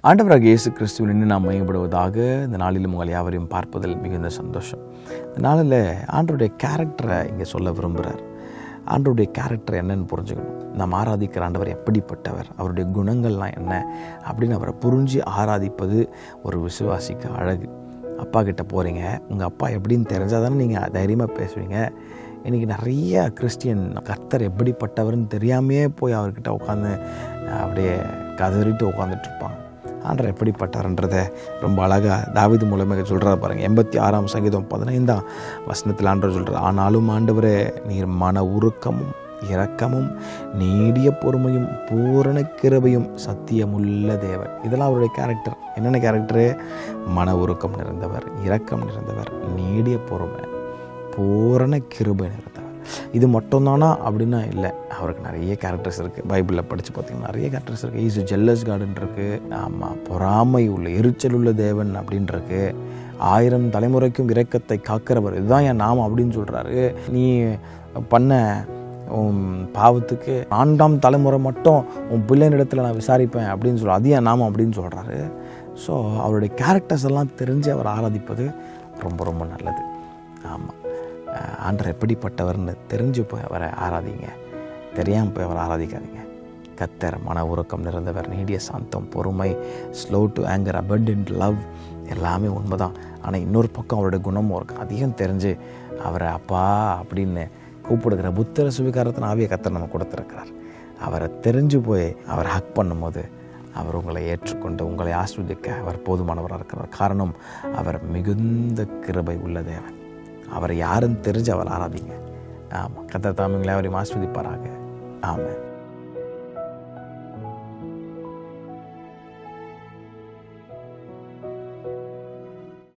ஆண்டவராகிய இயேசு கிறிஸ்துவின் நாம் மையப்படுவதாக இந்த நாளிலும் உங்கள் யாவரையும் பார்ப்பதில் மிகுந்த சந்தோஷம். இந்த நாளில் ஆண்டவருடைய கேரக்டரை இங்கே சொல்ல விரும்புகிறார். ஆண்டவருடைய கேரக்டர் என்னன்னு புரிஞ்சுக்கணும். நாம் ஆராதிக்கிற ஆண்டவர் எப்படிப்பட்டவர், அவருடைய குணங்கள்லாம் என்ன அப்படின்னு அவரை புரிஞ்சு ஆராதிப்பது ஒரு விசுவாசிக்கு அழகு. அப்பா கிட்ட போகிறீங்க, உங்கள் அப்பா எப்படின்னு தெரிஞ்சால் தானே நீங்கள் தைரியமாக பேசுவீங்க. இன்றைக்கி நிறைய கிறிஸ்டியன் கர்த்தர் எப்படிப்பட்டவர்னு தெரியாமையே போய் அவர்கிட்ட உட்காந்து அப்படியே கதறிட்டு உட்காந்துட்ருப்பாங்க. ஆண்டவர் எப்படிப்பட்டார்ன்றதை ரொம்ப அழகாக தாவீது மூலமாக சொல்கிறார் பாருங்கள். 86 சங்கீதம் 15 ஆண்டவர் சொல்கிறார், ஆனாலும் ஆண்டவரே நீர் மன உருக்கமும் இரக்கமும் நீடிய பொறுமையும் பூரண கிருபையும் சத்தியமுள்ள தேவன். இதெல்லாம் அவருடைய கேரக்டர். என்னென்ன கேரக்டரு? மன உருக்கம் நிறைந்தவர், இரக்கம் நிறைந்தவர், நீடிய பொறுமை, பூரண கிருபை நிறைந்தவர். இது மட்டும்தானா அப்படின்னா இல்லை, அவருக்கு நிறைய கேரக்டர்ஸ் இருக்குது. பைபிளில் படித்து பார்த்திங்கன்னா நிறைய கேரக்டர்ஸ் இருக்குது. ஈஸ் ஜெல்லஸ் கார்டன் இருக்குது, ஆமாம், பொறாமை உள்ள எரிச்சல் உள்ள தேவன் அப்படின்ருக்கு, 1000 தலைமுறைக்கும் இரக்கத்தை காக்கிறவர், இதுதான் என் நாமம் அப்படின்னு சொல்கிறாரு. நீ பண்ண பாவத்துக்கு 4ஆம் தலைமுறை மட்டும் உன் பிள்ளைனிடத்தில் நான் விசாரிப்பேன் அப்படின்னு சொல்ல, அது என் நாமம் அப்படின்னு சொல்கிறாரு. ஸோ அவருடைய கேரக்டர்ஸ் எல்லாம் தெரிஞ்சு அவர் ஆராதிப்பது ரொம்ப ரொம்ப நல்லது. ஆமாம், ஆண்டவர் எப்படிப்பட்டவர்னு தெரிஞ்சு போய் அவரை ஆராதிங்க, தெரியாமல் போய் அவரை ஆராதிக்காதீங்க. கர்த்தர் மன உருக்கம் நிறைந்தவர், நீடிய சாந்தம், பொறுமை, slow to anger, abundant love, எல்லாமே உண்மைதான். ஆனால் இன்னொரு பக்கம் அவருடைய குணமும் இருக்குது. அதையும் தெரிஞ்சு அவரை அப்பா அப்படின்னு கூப்பிடுகிற புத்திர சுவிகாரத்தின் ஆவிய கர்த்தர் நம்ம கொடுத்துருக்கிறார். அவரை தெரிஞ்சு போய் அவரை ஹக் பண்ணும்போது அவர் உங்களை ஏற்றுக்கொண்டு உங்களை ஆஸ்வதிக்க அவர் போதுமானவராக இருக்கிறார். காரணம், அவர் மிகுந்த கிருபை உள்ள தேவன். அவரை யாருன்னு தெரிஞ்சு அவர் ஆராதிங்க. ஆமாம், கர்த்தர் தாமே உங்களை அவரையும் ஆஸ்வதிப்பாராக. ஆமாம்.